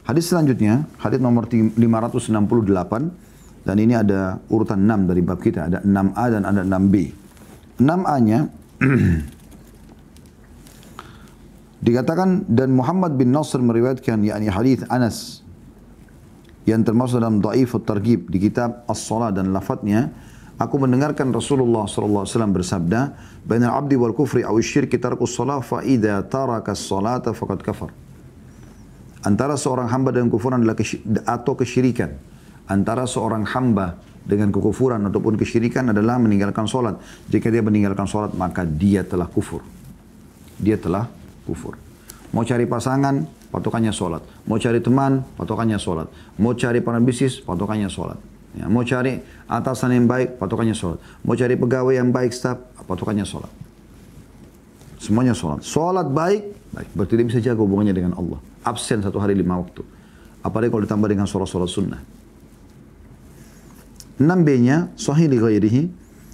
Hadis selanjutnya, hadis nomor 568, dan ini ada urutan 6 dari bab kita, ada 6A dan ada 6B. 6A-nya dikatakan, dan Muhammad bin Nasr meriwayatkan, yakni hadis Anas yang termasuk dalam Dhaifut Targhib di kitab As-Salah, dan lafadznya, aku mendengarkan Rasulullah SAW bersabda, bainal abdi wal kufri aw syirki tarkus salah fa idza taraka as-salata faqad kafar. Antara seorang hamba dengan kufuran adalah atau kesyirikan. Antara seorang hamba dengan kekufuran ataupun kesyirikan adalah meninggalkan solat. Jika dia meninggalkan solat, maka dia telah kufur. Dia telah kufur. Mau cari pasangan, patokannya solat. Mau cari teman, patokannya solat. Mau cari partner bisnis, patokannya solat. Ya, mau cari atasan yang baik, patokannya sholat. Mau cari pegawai yang baik, staf, patokannya sholat. Semuanya sholat. Sholat baik, berarti dia bisa jaga hubungannya dengan Allah. Absen 1 hari 5 waktu. Apalagi kalau ditambah dengan sholat-sholat sunnah. 6B-nya, sahih li ghairihi,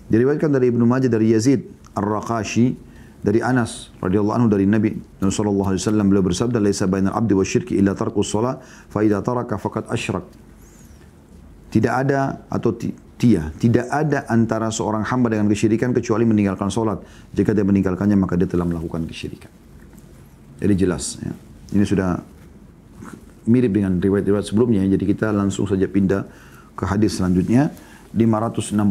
diriwayatkan dari Ibnu Majah dari Yazid Ar-Raqashi, dari Anas radhiyallahu anhu dari Nabi sallallahu alaihi wasallam, beliau bersabda, laisa bainal abdi wasyirki illa tarkus shalah, fa idza taraka faqad asyrak. Tidak ada atau tidak ada antara seorang hamba dengan kesyirikan kecuali meninggalkan solat. Jika dia meninggalkannya, maka dia telah melakukan kesyirikan. Jadi jelas, ya. Ini sudah mirip dengan riwayat-riwayat sebelumnya. Jadi kita langsung saja pindah ke hadis selanjutnya, 569,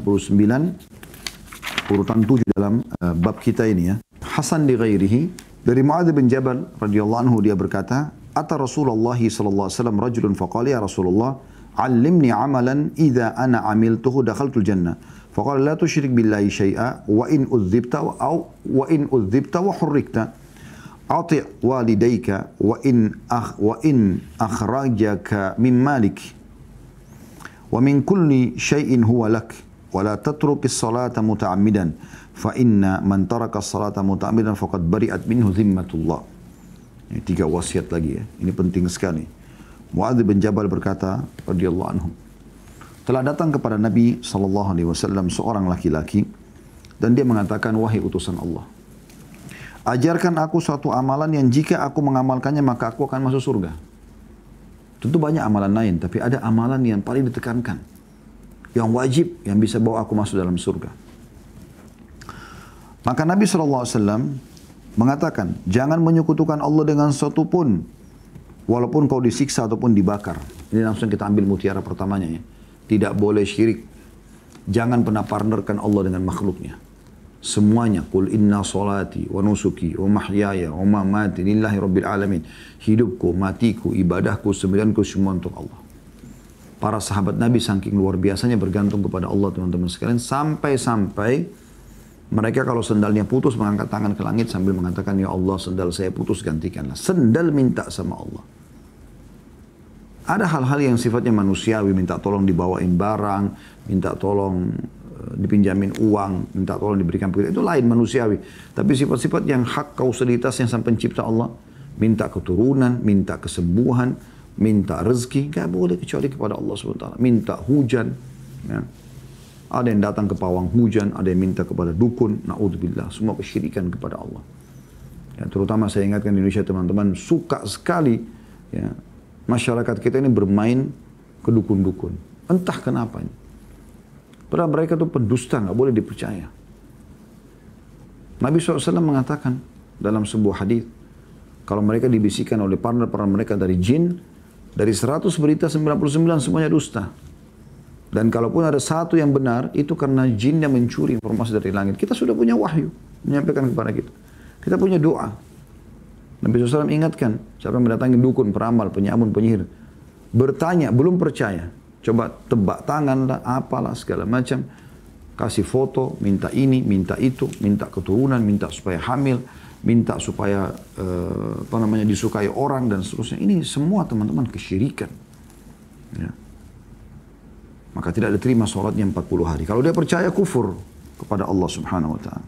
urutan 7 dalam bab kita ini, ya. Hasan li ghairihi, dari Muadz bin Jabal radhiyallahu anhu, dia berkata, ata Rasulullah sallallahu alaihi wasallam rajulun faqala ya Rasulullah, علمني عملا إذا أنا عملته دخلت الجنة فقال لا تشرك بالله شيئا وإن أذبت وحركت أطع والديك وإن أخرجك من مالك ومن كل شيء هو لك ولا تترك الصلاة متعمدا فإن من ترك الصلاة متعمدا فقد برئت منه ذمة الله. Ini 3 wasiat lagi, ya. Ini penting sekali. Muadz bin Jabal berkata, radhiyallahu anhu, telah datang kepada Nabi sallallahu alaihi wasallam seorang laki-laki, dan dia mengatakan, wahai utusan Allah, ajarkan aku suatu amalan yang jika aku mengamalkannya maka aku akan masuk surga. Tentu banyak amalan lain, tapi ada amalan yang paling ditekankan, yang wajib, yang bisa bawa aku masuk dalam surga. Maka Nabi sallallahu alaihi wasallam mengatakan, jangan menyekutukan Allah dengan sesuatu pun, walaupun kau disiksa ataupun dibakar. Ini langsung kita ambil mutiara pertamanya, ya. Tidak boleh syirik. Jangan pernah partnerkan Allah dengan makhluknya. Semuanya. Qul inna salati wa nusuki wa mahyaya wa mamati lillahi rabbil alamin. Hidupku, matiku, ibadahku, sembilanku semua untuk Allah. Para sahabat Nabi saking luar biasanya bergantung kepada Allah, teman-teman sekalian. Sampai-sampai mereka kalau sendalnya putus mengangkat tangan ke langit sambil mengatakan, ya Allah, sendal saya putus, gantikanlah. Sendal minta sama Allah. Ada hal-hal yang sifatnya manusiawi, minta tolong dibawain barang, minta tolong dipinjamin uang, minta tolong diberikan pekerjaan, itu lain, manusiawi. Tapi sifat-sifat yang hak kausalitas yang sang pencipta Allah, minta keturunan, minta kesembuhan, minta rezeki, gak boleh kecuali kepada Allah SWT. Minta hujan, ya. Ada yang datang ke pawang hujan, ada yang minta kepada dukun, na'udzubillah, semua kesyirikan kepada Allah. Ya, terutama saya ingatkan di Indonesia, teman-teman, suka sekali, ya, masyarakat kita ini bermain ke dukun-dukun. Entah kenapa. Padahal mereka itu pendusta, nggak boleh dipercaya. Nabi SAW mengatakan dalam sebuah hadis, kalau mereka dibisikkan oleh partner-partner mereka dari jin, dari 100 berita 99 semuanya dusta. Dan kalaupun ada satu yang benar, itu karena jin yang mencuri informasi dari langit. Kita sudah punya wahyu menyampaikan kepada kita. Kita punya doa. Nabi SAW ingatkan, siapa yang mendatangi dukun, peramal, penyamun, penyihir, bertanya, belum percaya, coba tebak tangan lah, apalah, segala macam. Kasih foto, minta ini, minta itu, minta keturunan, minta supaya hamil, minta supaya disukai orang, dan seterusnya. Ini semua, teman-teman, kesyirikan. Ya. Maka tidak diterima sholatnya 40 hari. Kalau dia percaya, kufur kepada Allah Subhanahu wa ta'ala.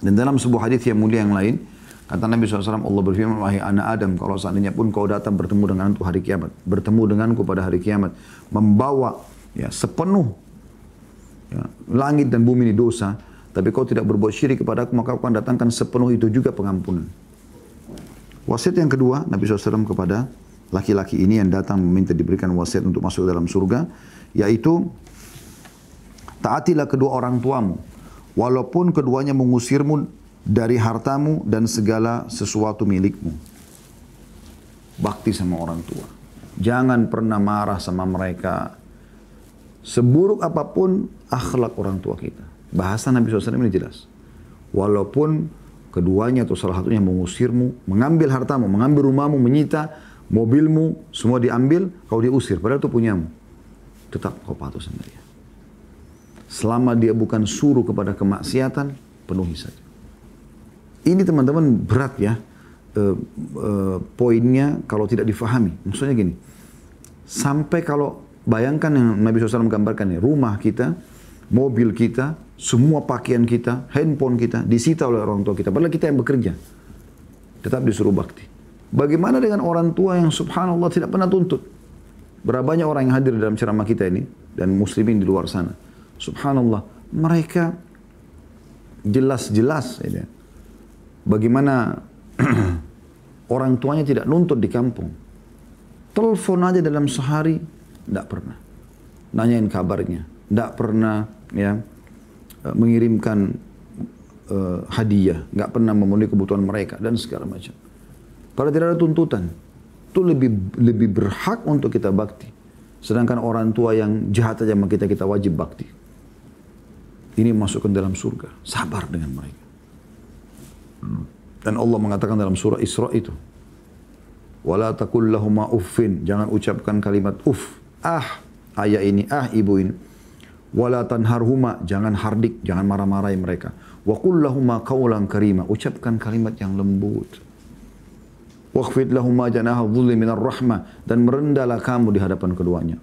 Dan dalam sebuah hadis yang mulia yang lain, kata Nabi SAW, Allah berfirman, wahai anak Adam, kalau seandainya pun kau datang bertemu denganku hari kiamat, bertemu denganku pada hari kiamat, membawa, ya, sepenuh, ya, langit dan bumi ini dosa, tapi kau tidak berbuat syirik kepada aku, maka aku akan datangkan sepenuh itu juga pengampunan. Wasiat yang kedua, Nabi SAW kepada laki-laki ini yang datang meminta diberikan wasiat untuk masuk dalam surga, yaitu taatilah kedua orang tuamu, walaupun keduanya mengusirmu dari hartamu dan segala sesuatu milikmu. Bakti sama orang tua. Jangan pernah marah sama mereka. Seburuk apapun akhlak orang tua kita. Bahasa Nabi SAW ini jelas. Walaupun keduanya atau salah satunya mengusirmu, mengambil hartamu, mengambil rumahmu, menyita mobilmu, semua diambil, kau diusir. Padahal itu punyamu. Tetap kau patuh sama dia. Selama dia bukan suruh kepada kemaksiatan, penuhi saja. Ini teman-teman berat ya. Poinnya kalau tidak difahami. Maksudnya gini. Sampai kalau bayangkan yang Nabi SAW menggambarkan nih, rumah kita, mobil kita, semua pakaian kita, handphone kita disita oleh orang tua kita. Padahal kita yang bekerja. Tetap disuruh bakti. Bagaimana dengan orang tua yang subhanallah tidak pernah tuntut? Berapa banyak orang yang hadir dalam ceramah kita ini dan muslimin di luar sana. Subhanallah, mereka jelas-jelas ya, bagaimana orang tuanya tidak nuntut di kampung. Telepon aja dalam sehari, tidak pernah. Nanyain kabarnya, tidak pernah ya mengirimkan hadiah, nggak pernah memenuhi kebutuhan mereka dan segala macam. Padahal tidak ada tuntutan. Itu lebih berhak untuk kita bakti. Sedangkan orang tua yang jahat aja sama kita, kita wajib bakti. Ini masukkan dalam surga. Sabar dengan mereka. Dan Allah mengatakan dalam surah Isra itu, wala taqul lahuma uffin, jangan ucapkan kalimat uff, ayah ini, ibu ini. Wala tanharhuma, jangan hardik, jangan marah-marahi mereka. Wa qul lahuma qawlan karima, ucapkan kalimat yang lembut. Wakhfid lahuma janaha dhulli minar rahmah, dan merendahlah kamu di hadapan keduanya.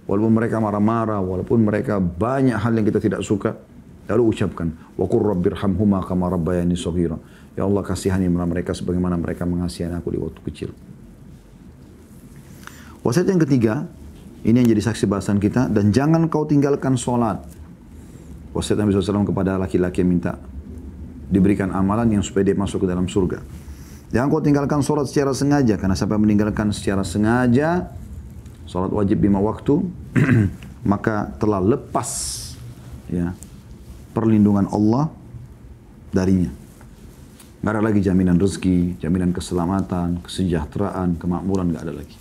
Walaupun mereka marah-marah, walaupun mereka banyak hal yang kita tidak suka, lalu ucapkan, wa qur rabbirhamhuma kama rabbayani shaghira. Ya Allah, kasihani mereka sebagaimana mereka mengasihi aku di waktu kecil. Wasiat yang ketiga, ini yang jadi saksi bahasan kita, dan jangan kau tinggalkan sholat. Wasiat Nabi SAW kepada laki-laki yang minta diberikan amalan yang supaya dia masuk ke dalam surga. Jangan kau tinggalkan sholat secara sengaja, karena siapa meninggalkan secara sengaja sholat wajib 5 waktu, maka telah lepas ya perlindungan Allah darinya. Nggak ada lagi jaminan rezeki, jaminan keselamatan, kesejahteraan, kemakmuran, nggak ada lagi.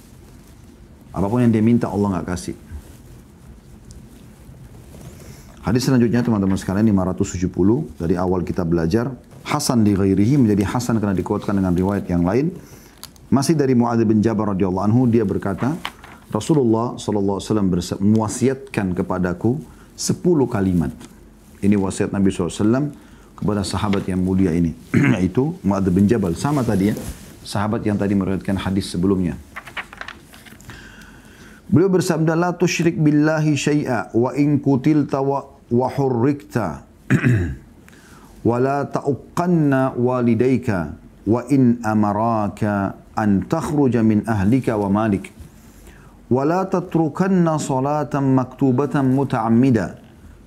Apapun yang dia minta Allah nggak kasih. Hadis selanjutnya teman-teman sekalian 570 dari awal kita belajar. Hasan di ghairihi, menjadi hasan karena dikuatkan dengan riwayat yang lain. Masih dari Mu'adz bin Jabal radhiyallahu anhu, dia berkata, Rasulullah sallallahu alaihi wasallam mewasiatkan kepadaku 10 kalimat. Ini wasiat Nabi SAW kepada sahabat yang mulia ini, yaitu Mu'adz bin Jabal. Sama tadi ya, sahabat yang tadi meriwayatkan hadis sebelumnya. Beliau bersabda, la tusyrik billahi syai'a wa in kutilta wa hurrikta wa la ta'uqqanna walidayka wa in amaraka an takhruja min ahlika wa malik wa la tatrukanna salatan maktubatan muta'ammida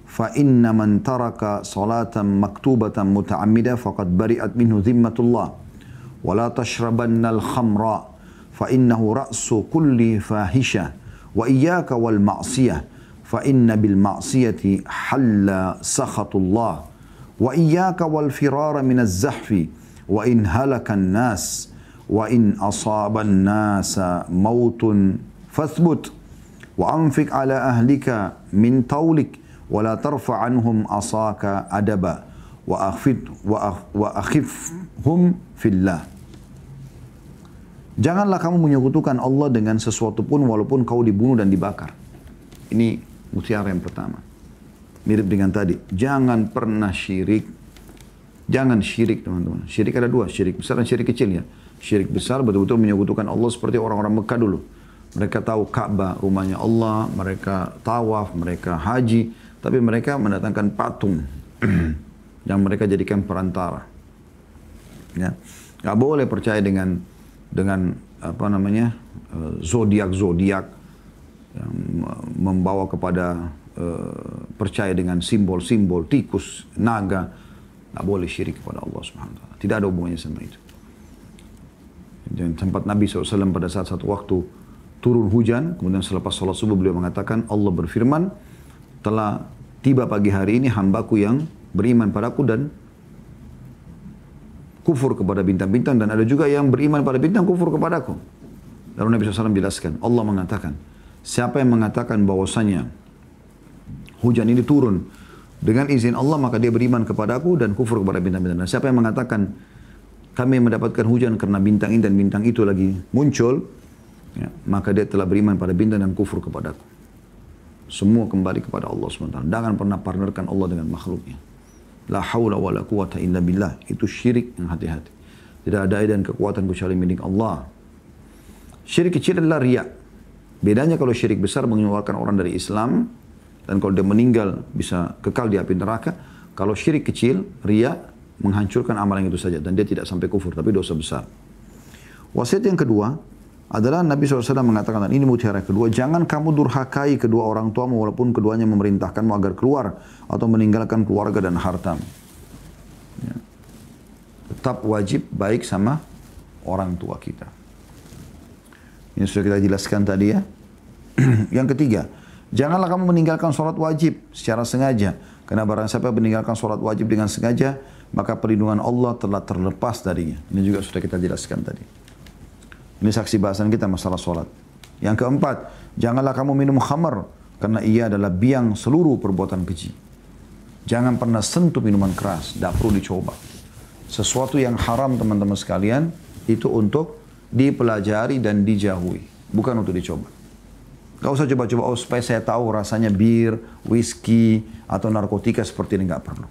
fa inna man taraka salatan maktubatan muta'ammida faqad bari'at minhu dhimmatullah wa la tashrabanna al-khamra fa innahu ra'su kulli fahisha wa iyyaka wal ma'siyah fa inna bil ma'siyati halla sakhatullah wa iyyaka wal firara min az-zahfi wa in halaka an-nas wa in asaba an-nasa mautun fathbut wa anfiq ala ahlika min tawlik wa la tarfa anhum asaka adaba wa akhifhum fillah. Janganlah kamu menyekutukan Allah dengan sesuatu pun walaupun kau dibunuh dan dibakar. Ini mutiara yang pertama. Mirip dengan tadi. Jangan pernah syirik. Jangan syirik teman-teman. Syirik ada dua. Syirik besar dan syirik kecil ya. Syirik besar betul-betul menyekutukan Allah seperti orang-orang Mekah dulu. Mereka tahu Ka'bah rumahnya Allah. Mereka tawaf. Mereka haji. Tapi mereka mendatangkan patung. Yang mereka jadikan perantara. Ya. Gak boleh percaya dengan apa namanya zodiak yang membawa kepada percaya dengan simbol-simbol tikus, naga. Nggak boleh syirik kepada Allah Subhanahu wa taala. Tidak ada hubungannya sama itu. Dan tempat Nabi SAW pada saat satu waktu turun hujan, kemudian selepas sholat subuh beliau mengatakan, Allah berfirman, telah tiba pagi hari ini hambaku yang beriman padaku dan kufur kepada bintang-bintang, dan ada juga yang beriman pada bintang kufur kepadaku. Lalu Nabi SAW menjelaskan, Allah mengatakan, siapa yang mengatakan bahwasanya hujan ini turun dengan izin Allah, maka dia beriman kepadaku dan kufur kepada bintang-bintang. Dan siapa yang mengatakan kami mendapatkan hujan karena bintang ini dan bintang itu lagi muncul, ya, maka dia telah beriman pada bintang dan kufur kepadaku. Semua kembali kepada Allah SWT. Jangan pernah partnerkan Allah dengan makhluknya. La hawla wa la quwata illa billah. Itu syirik yang hati-hati. Tidak ada daya dan kekuatan kecuali milik Allah. Syirik kecil adalah riya. Bedanya kalau syirik besar mengeluarkan orang dari Islam, dan kalau dia meninggal bisa kekal di api neraka. Kalau syirik kecil, riya, menghancurkan amalan itu saja. Dan dia tidak sampai kufur, tapi dosa besar. Wasiat yang kedua adalah Nabi SAW mengatakan, dan ini mutiara kedua, jangan kamu durhakai kedua orang tuamu walaupun keduanya memerintahkanmu agar keluar atau meninggalkan keluarga dan hartamu. Ya. Tetap wajib baik sama orang tua kita. Ini sudah kita jelaskan tadi ya. Yang ketiga, janganlah kamu meninggalkan sholat wajib secara sengaja. Karena barang siapa meninggalkan sholat wajib dengan sengaja, maka perlindungan Allah telah terlepas darinya. Ini juga sudah kita jelaskan tadi. Ini saksi bahasan kita masalah sholat. Yang keempat, janganlah kamu minum khamar, karena ia adalah biang seluruh perbuatan keji. Jangan pernah sentuh minuman keras, tidak perlu dicoba. Sesuatu yang haram teman-teman sekalian, itu untuk dipelajari dan dijauhi, bukan untuk dicoba. Gak usah coba-coba, oh supaya saya tahu rasanya bir, whisky, atau narkotika seperti ini, gak perlu.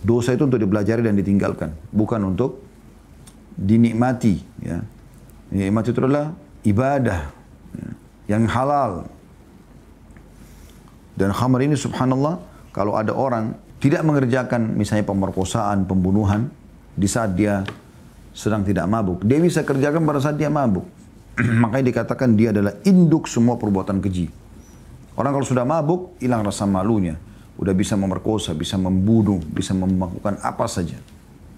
Dosa itu untuk dipelajari dan ditinggalkan, bukan untuk dinikmati. Ya. Nikmat itu adalah ibadah ya, yang halal. Dan khamar ini subhanallah, kalau ada orang tidak mengerjakan misalnya pemerkosaan, pembunuhan, di saat dia sedang tidak mabuk, dia bisa kerjakan pada saat dia mabuk. Makanya dikatakan dia adalah induk semua perbuatan keji. Orang kalau sudah mabuk, hilang rasa malunya. Udah bisa memerkosa, bisa membunuh, bisa melakukan apa saja.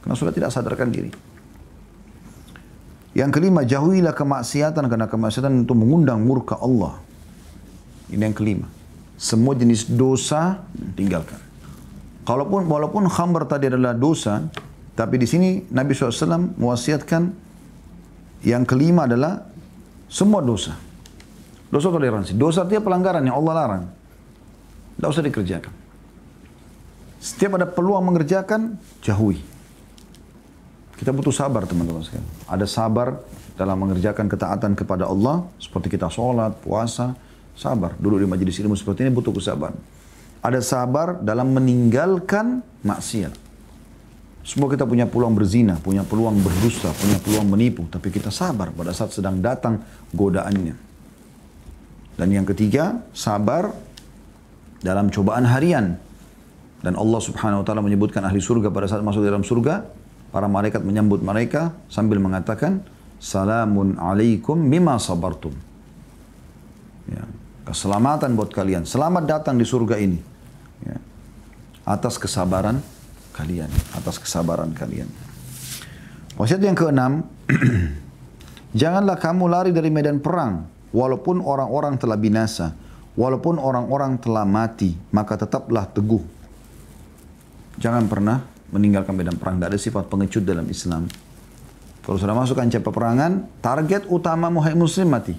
Karena sudah tidak sadarkan diri. Yang kelima, jauhilah kemaksiatan, karena kemaksiatan itu mengundang murka Allah. Ini yang kelima. Semua jenis dosa tinggalkan. Walaupun khamr tadi adalah dosa, tapi di sini Nabi SAW mewasiatkan yang kelima adalah semua dosa. Dosa toleransi. Dosa artinya pelanggaran yang Allah larang. Tidak usah dikerjakan. Setiap ada peluang mengerjakan, jauhi. Kita butuh sabar teman-teman sekalian. Ada sabar dalam mengerjakan ketaatan kepada Allah. Seperti kita sholat, puasa, sabar. Duduk di majelis ilmu seperti ini butuh kesabaran. Ada sabar dalam meninggalkan maksiat. Semua kita punya peluang berzina, punya peluang berdusta, punya peluang menipu. Tapi kita sabar pada saat sedang datang godaannya. Dan yang ketiga, sabar dalam cobaan harian. Dan Allah subhanahu wa ta'ala menyebutkan ahli surga pada saat masuk dalam surga, para malaikat menyambut mereka sambil mengatakan, Salamun alaikum mimma sabartum. Ya, keselamatan buat kalian. Selamat datang di surga ini. Ya, atas kesabaran kalian. Atas kesabaran kalian. Wasiat yang keenam, janganlah kamu lari dari medan perang. Walaupun orang-orang telah binasa. Walaupun orang-orang telah mati. Maka tetaplah teguh. Jangan pernah meninggalkan medan perang. Tidak ada sifat pengecut dalam Islam. Kalau sudah masuk kancah peperangan, target utama muslim mati.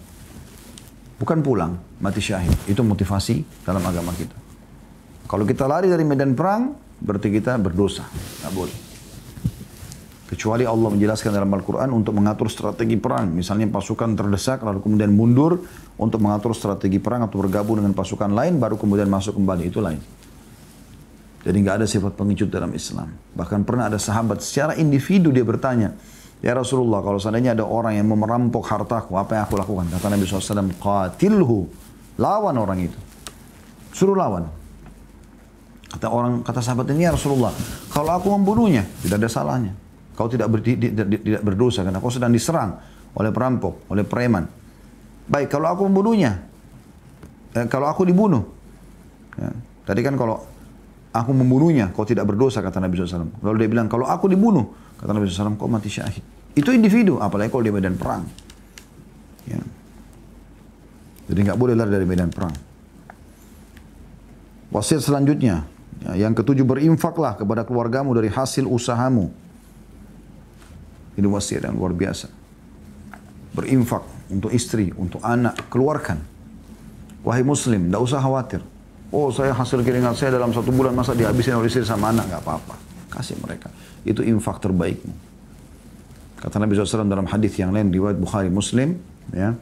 Bukan pulang, mati syahid. Itu motivasi dalam agama kita. Kalau kita lari dari medan perang, berarti kita berdosa. Tidak boleh. Kecuali Allah menjelaskan dalam Al-Quran untuk mengatur strategi perang. Misalnya pasukan terdesak, lalu kemudian mundur untuk mengatur strategi perang atau bergabung dengan pasukan lain, baru kemudian masuk kembali. Itu lain. Jadi nggak ada sifat pengecut dalam Islam. Bahkan pernah ada sahabat secara individu dia bertanya, ya Rasulullah, kalau seandainya ada orang yang mau merampok hartaku, apa yang aku lakukan? Kata Nabi SAW, qatilhu. Lawan orang itu. Suruh lawan. Kata sahabat ini, ya Rasulullah, kalau aku membunuhnya, tidak ada salahnya. Kau tidak berdosa, karena kau sedang diserang oleh perampok, oleh preman. Baik, kalau aku membunuhnya, kalau aku dibunuh. Ya, tadi kan kalau aku membunuhnya, kau tidak berdosa, kata Nabi SAW. Lalu dia bilang, kalau aku dibunuh, kata Nabi SAW, kau mati syahid. Itu individu, apalagi kalau di medan perang. Ya. Jadi nggak boleh lari dari medan perang. Wasiat selanjutnya, ya, yang ketujuh, berinfaklah kepada keluargamu dari hasil usahamu. Ini wasiat yang luar biasa. Berinfak untuk istri, untuk anak, keluarkan. Wahai muslim, tidak usah khawatir. Oh, saya hasil keringat saya dalam 1 bulan masa dihabisin oleh istri sama anak, nggak apa-apa. Kasih mereka. Itu infak terbaikmu. Kata Nabi SAW dalam hadis yang lain, riwayat Bukhari Muslim, ya,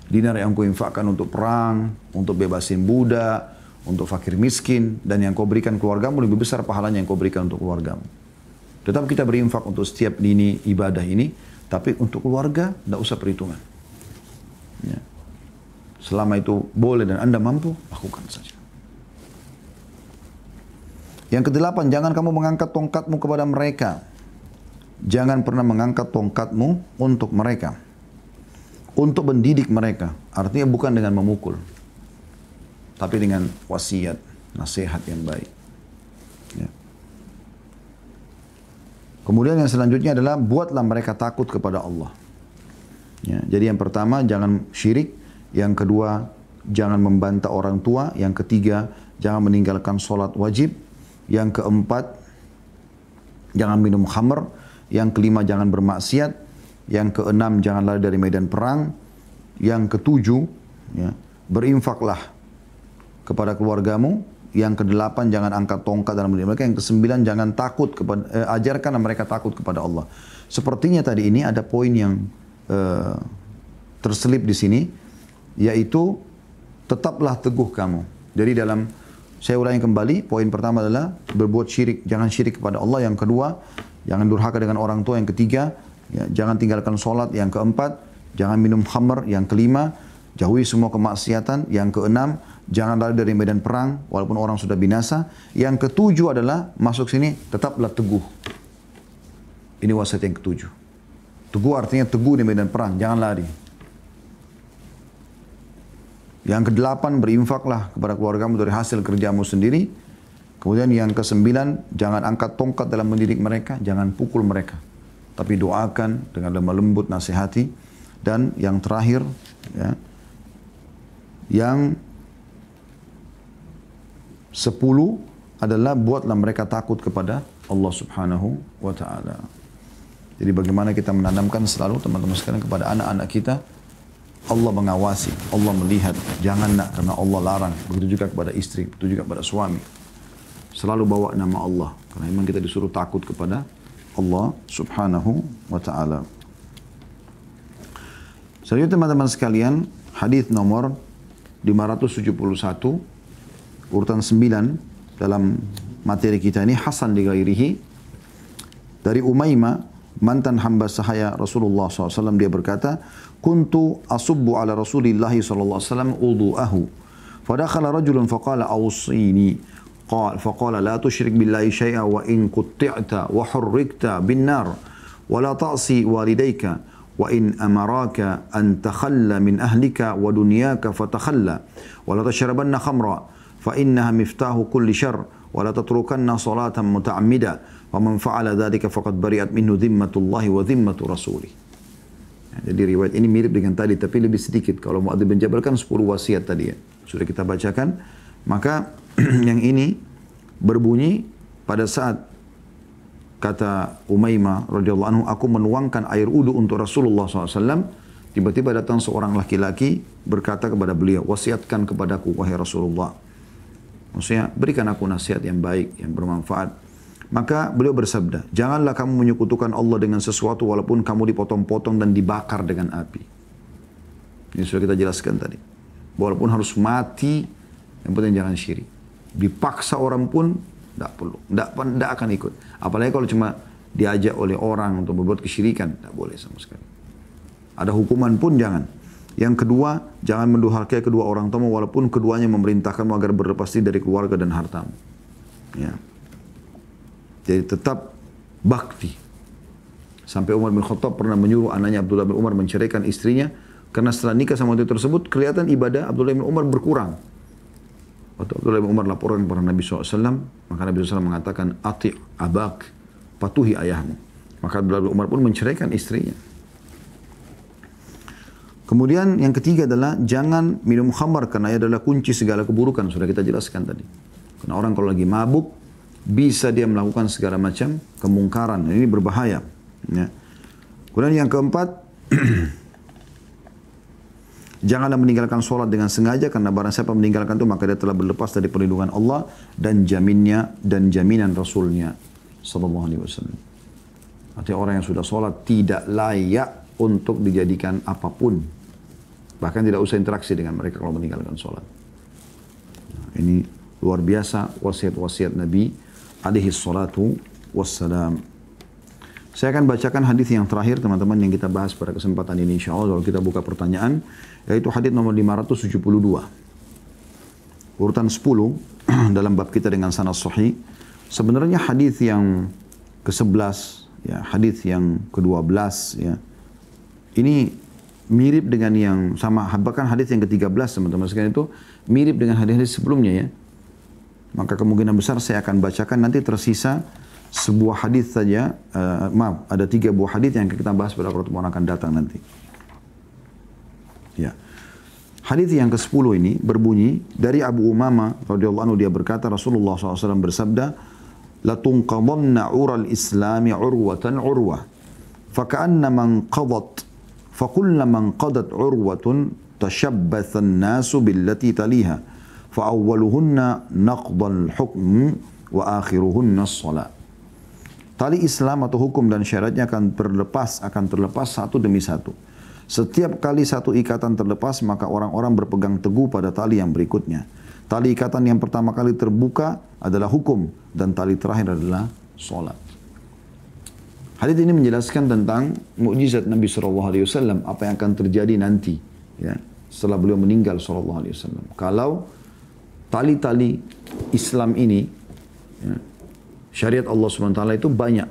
dinar yang kau infakkan untuk perang, untuk bebasin budak, untuk fakir miskin, dan yang kau berikan keluargamu lebih besar pahalanya yang kau berikan untuk keluargamu. Tetap kita berinfak untuk setiap lini ibadah ini, tapi untuk keluarga tidak usah perhitungan. Ya. Selama itu boleh dan Anda mampu, lakukan saja. Yang kedelapan, jangan kamu mengangkat tongkatmu kepada mereka. Jangan pernah mengangkat tongkatmu untuk mereka. Untuk mendidik mereka. Artinya bukan dengan memukul. Tapi dengan wasiat, nasihat yang baik. Ya. Kemudian yang selanjutnya adalah buatlah mereka takut kepada Allah. Ya, jadi yang pertama jangan syirik. Yang kedua jangan membantah orang tua. Yang ketiga jangan meninggalkan sholat wajib. Yang keempat jangan minum khamr. Yang kelima jangan bermaksiat. Yang keenam jangan lari dari medan perang. Yang ketujuh, ya, berinfaklah kepada keluargamu. Yang kedelapan jangan angkat tongkat dalam diri mereka. Yang kesembilan jangan takut kepada ajarkan mereka takut kepada Allah. Sepertinya tadi ini ada poin yang terselip di sini, yaitu tetaplah teguh kamu. Jadi saya ulangi kembali, poin pertama adalah berbuat syirik, jangan syirik kepada Allah. Yang kedua, jangan durhaka dengan orang tua. Yang ketiga, ya, jangan tinggalkan sholat. Yang keempat, jangan minum khamr. Yang kelima, jauhi semua kemaksiatan. Yang keenam, jangan lari dari medan perang walaupun orang sudah binasa. Yang ketujuh adalah, masuk sini, tetaplah teguh. Ini wasiat yang ketujuh. Teguh artinya teguh di medan perang, jangan lari. Yang kedelapan, berinfaklah kepada keluargamu dari hasil kerjamu sendiri. Kemudian yang kesembilan, jangan angkat tongkat dalam mendidik mereka, jangan pukul mereka. Tapi doakan dengan lemah lembut, nasihati. Dan yang terakhir, ya, yang 10 adalah buatlah mereka takut kepada Allah Subhanahu wa Ta'ala. Jadi bagaimana kita menanamkan selalu teman-teman sekalian kepada anak-anak kita, Allah mengawasi, Allah melihat, jangan nak karena Allah larang. Begitu juga kepada istri, begitu juga kepada suami. Selalu bawa nama Allah, karena memang kita disuruh takut kepada Allah Subhanahu wa Ta'ala. Selanjutnya teman-teman sekalian, hadis nomor 571, urutan 9 dalam materi kita ini, Hasan li ghairihi, dari Umaymah, mantan hamba sahaya Rasulullah SAW, dia berkata, kuntu asubbu ala Rasulillahi SAW udu'ahu. Fadakhala rajulun faqala awsini. Faqala la tushrik billahi syai'a wa in qutti'ta wa hurrikta bin nar. Wa la ta'si walidayka. Wa in amaraka an takhalla min ahlika wa dunyaka fatakhalla. Wa la tashrabanna khamra. Fa innaha miftahu kulli syarr. Wa la tatrukanna salatan muta'ammida. Wa man fa'ala dhalika faqad bari'at minhu dhimmatullahi wa dhimmatu rasulih. Jadi riwayat ini mirip dengan tadi, tapi lebih sedikit. Kalau Mu'adz bin Jabal kan 10 wasiat tadi ya. Sudah kita bacakan. Maka yang ini berbunyi pada saat kata Umaymah radhiyallahu anhu, aku menuangkan air wudu untuk Rasulullah SAW. Tiba-tiba datang seorang laki-laki berkata kepada beliau, wasiatkan kepadaku wahai Rasulullah. Maksudnya berikan aku nasihat yang baik, yang bermanfaat. Maka beliau bersabda, janganlah kamu menyekutukan Allah dengan sesuatu walaupun kamu dipotong-potong dan dibakar dengan api. Ini sudah kita jelaskan tadi. Walaupun harus mati, yang penting jangan syirik. Dipaksa orang pun, tidak perlu. Tidak akan ikut. Apalagi kalau cuma diajak oleh orang untuk berbuat kesyirikan, tidak boleh sama sekali. Ada hukuman pun jangan. Yang kedua, jangan mendurhakai kedua orang tuamu walaupun keduanya memerintahkanmu agar berlepas diri dari keluarga dan hartamu. Ya. Jadi tetap bakti. Sampai Umar bin Khattab pernah menyuruh anaknya Abdullah bin Umar menceraikan istrinya. Karena setelah nikah sama wanita tersebut, kelihatan ibadah Abdullah bin Umar berkurang. Waktu Abdullah bin Umar laporkan kepada Nabi SAW, maka Nabi SAW mengatakan, ati' abak, patuhi ayahmu. Maka Abdullah bin Umar pun menceraikan istrinya. Kemudian yang ketiga adalah jangan minum khamar karena ia adalah kunci segala keburukan. Sudah kita jelaskan tadi. Karena orang kalau lagi mabuk bisa dia melakukan segala macam kemungkaran. Ini berbahaya. Ya. Kemudian yang keempat, janganlah meninggalkan sholat dengan sengaja karena barang siapa meninggalkan itu maka dia telah berlepas dari perlindungan Allah dan jaminnya dan jaminan Rasulnya sallallahu alaihi wasallam. Artinya orang yang sudah sholat tidak layak untuk dijadikan apapun. Bahkan tidak usah interaksi dengan mereka kalau meninggalkan sholat. Nah, ini luar biasa wasiat-wasiat Nabi alaihi salatu wassalam. Saya akan bacakan hadis yang terakhir teman-teman yang kita bahas pada kesempatan ini insyaallah kalau kita buka pertanyaan, yaitu hadis nomor 572. Urutan 10 dalam bab kita dengan sanad sahih. Sebenarnya hadis yang ke-11 ya, hadis yang ke-12 ya. Ini mirip dengan yang sama, bahkan hadis yang ke-13 teman-teman sekalian itu mirip dengan hadis-hadis sebelumnya ya. Maka kemungkinan besar saya akan bacakan, nanti tersisa sebuah hadis saja, ada 3 buah hadis yang kita bahas pada pertemuan akan datang nanti. Ya. Hadis yang ke-10 ini berbunyi dari Abu Umamah radhiyallahu anhu, dia berkata Rasulullah SAW bersabda, "La tunqadanna 'ural islami 'urwatan 'urwah, faka'anna man qadat فَكُلَّمَنْ قَدَتْ عُرْوَةٌ تَشَبَّثَ النَّاسُ بِالَّتِي تَلِيهَا فَأَوَّلُهُنَّ نَقْضَ الْحُكْمِ وَآخِرُهُنَّ الصَّلَاةِ." Tali Islam atau hukum dan syaratnya akan terlepas satu demi satu. Setiap kali satu ikatan terlepas, maka orang-orang berpegang teguh pada tali yang berikutnya. Tali ikatan yang pertama kali terbuka adalah hukum, dan tali terakhir adalah sholat. Hadis ini menjelaskan tentang mukjizat Nabi SAW, apa yang akan terjadi nanti, ya, setelah beliau meninggal SAW. Kalau tali-tali Islam ini, ya, syariat Allah SWT itu banyak,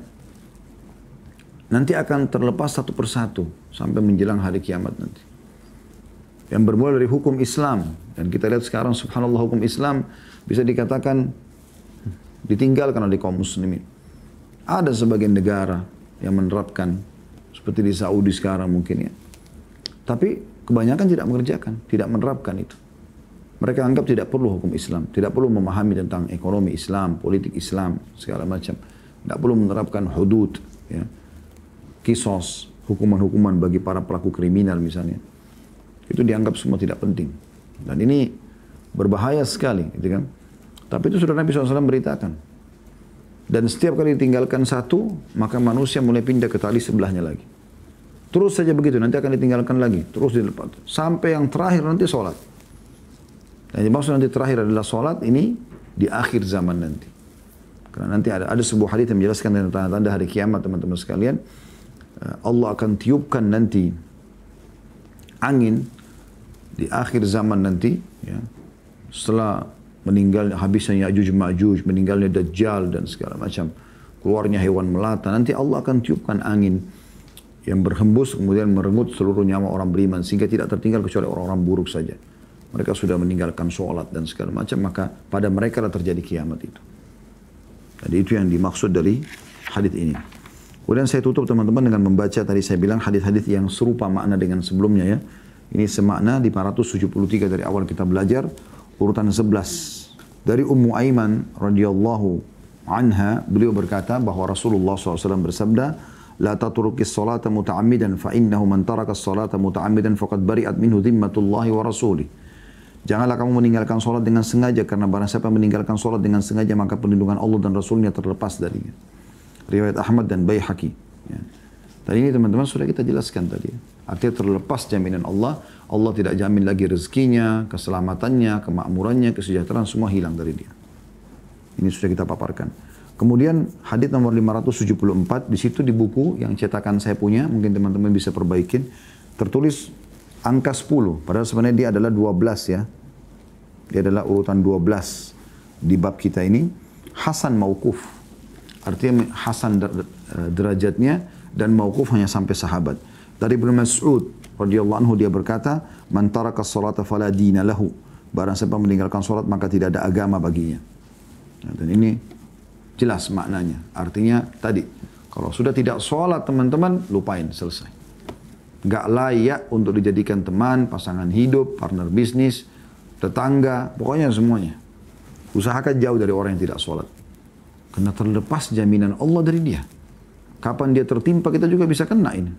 nanti akan terlepas satu persatu sampai menjelang hari kiamat nanti. Yang bermula dari hukum Islam, dan kita lihat sekarang subhanallah hukum Islam bisa dikatakan ditinggalkan oleh kaum muslimin. Ada sebagian negara yang menerapkan seperti di Saudi sekarang mungkin ya. Tapi kebanyakan tidak mengerjakan, tidak menerapkan itu. Mereka anggap tidak perlu hukum Islam, tidak perlu memahami tentang ekonomi Islam, politik Islam, segala macam. Tidak perlu menerapkan hudud, ya, kisos, hukuman-hukuman bagi para pelaku kriminal misalnya. Itu dianggap semua tidak penting. Dan ini berbahaya sekali, gitu kan. Tapi itu sudah Nabi SAW beritakan. Dan setiap kali ditinggalkan satu, maka manusia mulai pindah ke tali sebelahnya lagi. Terus saja begitu, nanti akan ditinggalkan lagi, terus dilepas. Sampai yang terakhir nanti sholat. Dan yang maksud nanti terakhir adalah sholat ini di akhir zaman nanti. Karena nanti ada sebuah hadis yang menjelaskan tentang tanda-tanda hari kiamat teman-teman sekalian. Allah akan tiupkan nanti angin di akhir zaman nanti, ya, setelah meninggalnya habisnya Ya'juj Ma'juj, meninggalnya Dajjal dan segala macam, keluarnya hewan melata, nanti Allah akan tiupkan angin yang berhembus kemudian merenggut seluruh nyawa orang beriman sehingga tidak tertinggal kecuali orang-orang buruk saja. Mereka sudah meninggalkan sholat dan segala macam, maka pada mereka lah terjadi kiamat itu. Jadi itu yang dimaksud dari hadis ini. Kemudian saya tutup teman-teman dengan membaca tadi saya bilang hadis-hadis yang serupa makna dengan sebelumnya ya. Ini semakna di 473 dari awal kita belajar. Urutan 11 dari Ummu Aiman radhiyallahu anha, beliau berkata bahwa Rasulullah SAW bersabda, la tatrukis salata muta'ammidan fa innahu man taraka salata muta'ammidan faqad bari'at minhu dhimmatullahi wa rasulih. Janganlah kamu meninggalkan salat dengan sengaja, karena barang siapa meninggalkan salat dengan sengaja maka perlindungan Allah dan Rasulnya terlepas darinya. Riwayat Ahmad dan Baihaqi. Ya. Dan ini teman-teman sudah kita jelaskan tadi. Artinya terlepas jaminan Allah. Allah tidak jamin lagi rezekinya, keselamatannya, kemakmurannya, kesejahteraan, semua hilang dari dia. Ini sudah kita paparkan. Kemudian hadis nomor 574, di situ di buku yang cetakan saya punya, mungkin teman-teman bisa perbaikin, tertulis angka 10. Padahal sebenarnya dia adalah 12 ya. Dia adalah urutan 12 di bab kita ini. Hasan mauquf. Artinya hasan derajatnya dan mauquf hanya sampai sahabat. Dari Ibnu Mas'ud radhiyallahu anhu dia berkata, "Man taraka as-salata fala dina lahu." Barang siapa meninggalkan salat maka tidak ada agama baginya. Dan ini jelas maknanya. Artinya tadi Kalau sudah tidak sholat teman-teman, lupain, selesai. Gak layak untuk dijadikan teman, pasangan hidup, partner bisnis, tetangga, pokoknya semuanya. Usahakan jauh dari orang yang tidak sholat. Karena terlepas jaminan Allah dari dia. Kapan dia tertimpa, kita juga bisa kena ini.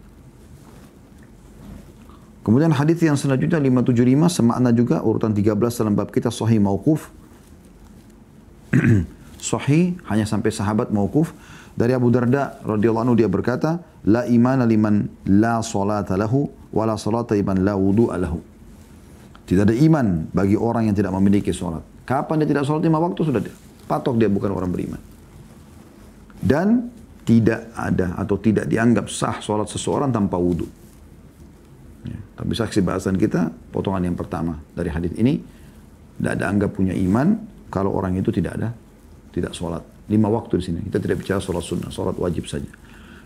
Kemudian hadis yang selanjutnya 575 semakna juga urutan 13 dalam bab kita sahih mauquf. Sahih hanya sampai sahabat mauquf dari Abu Darda radhiyallahu anhu, dia berkata, la imana liman la salata lahu wa la salata liman la wudu'a lahu. Tidak ada iman bagi orang yang tidak memiliki salat. Kapan dia tidak salat 5 waktu sudah patok dia bukan orang beriman. Dan tidak ada atau tidak dianggap sah salat seseorang tanpa wudu. Ya, tapi saksi bahasan kita, potongan yang pertama dari hadis ini, tidak ada anggap punya iman kalau orang itu tidak sholat. 5 waktu di sini. Kita tidak bicara sholat sunnah, sholat wajib saja.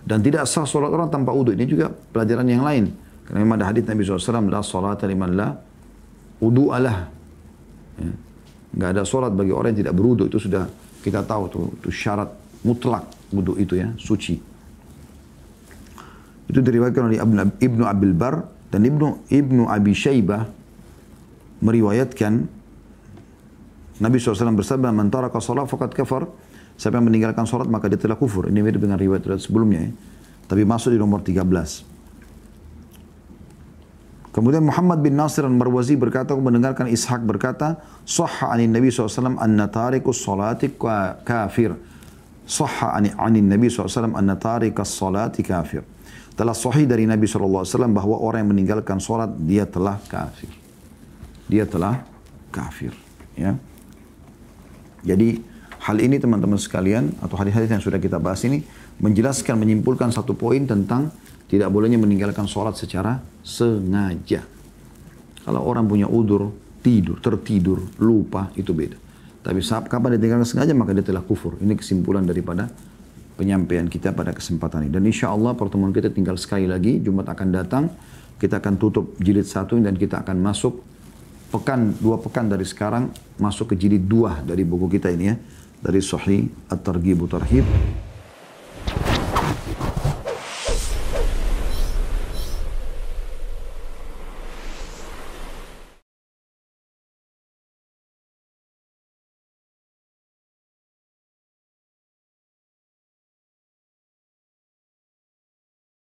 Dan tidak sah sholat orang tanpa wudu. Ini juga pelajaran yang lain. Karena memang ada hadis Nabi SAW, la sholata liman la wudu'alah. Ya. Nggak ada sholat bagi orang yang tidak berwudu. Itu sudah kita tahu tuh, itu syarat mutlak wudu itu ya, suci. Itu diriwayatkan oleh Ibnu Abil Bar. Dan Ibnu Abi Syaibah meriwayatkan Nabi SAW bersabda, man taraka salat faqad kafar. Siapa yang meninggalkan salat maka dia telah kufur. Ini mirip dengan riwayat sebelumnya ya. Tapi masuk di nomor 13. Kemudian Muhammad bin Nasir al-Marwazi berkata, aku mendengarkan Ishaq berkata, sahha anin Nabi SAW anna tarikus salati kafir. Sahha anin Nabi SAW anna tarikas salati kafir. Telah sahih dari Nabi SAW bahwa orang yang meninggalkan sholat, dia telah kafir. Dia telah kafir. Ya. Jadi hal ini teman-teman sekalian, atau hadis-hadis yang sudah kita bahas ini, menjelaskan, menyimpulkan satu poin tentang tidak bolehnya meninggalkan sholat secara sengaja. Kalau orang punya udur, tertidur, lupa, itu beda. Tapi saat kapan dia tinggalkan sengaja, maka dia telah kufur. Ini kesimpulan daripada penyampaian kita pada kesempatan ini. Dan insya Allah pertemuan kita tinggal sekali lagi. Jumat akan datang. Kita akan tutup jilid 1 dan kita akan masuk 2 pekan dari sekarang. Masuk ke jilid 2 dari buku kita ini ya. Dari Sahih At-Targhib Tarhib.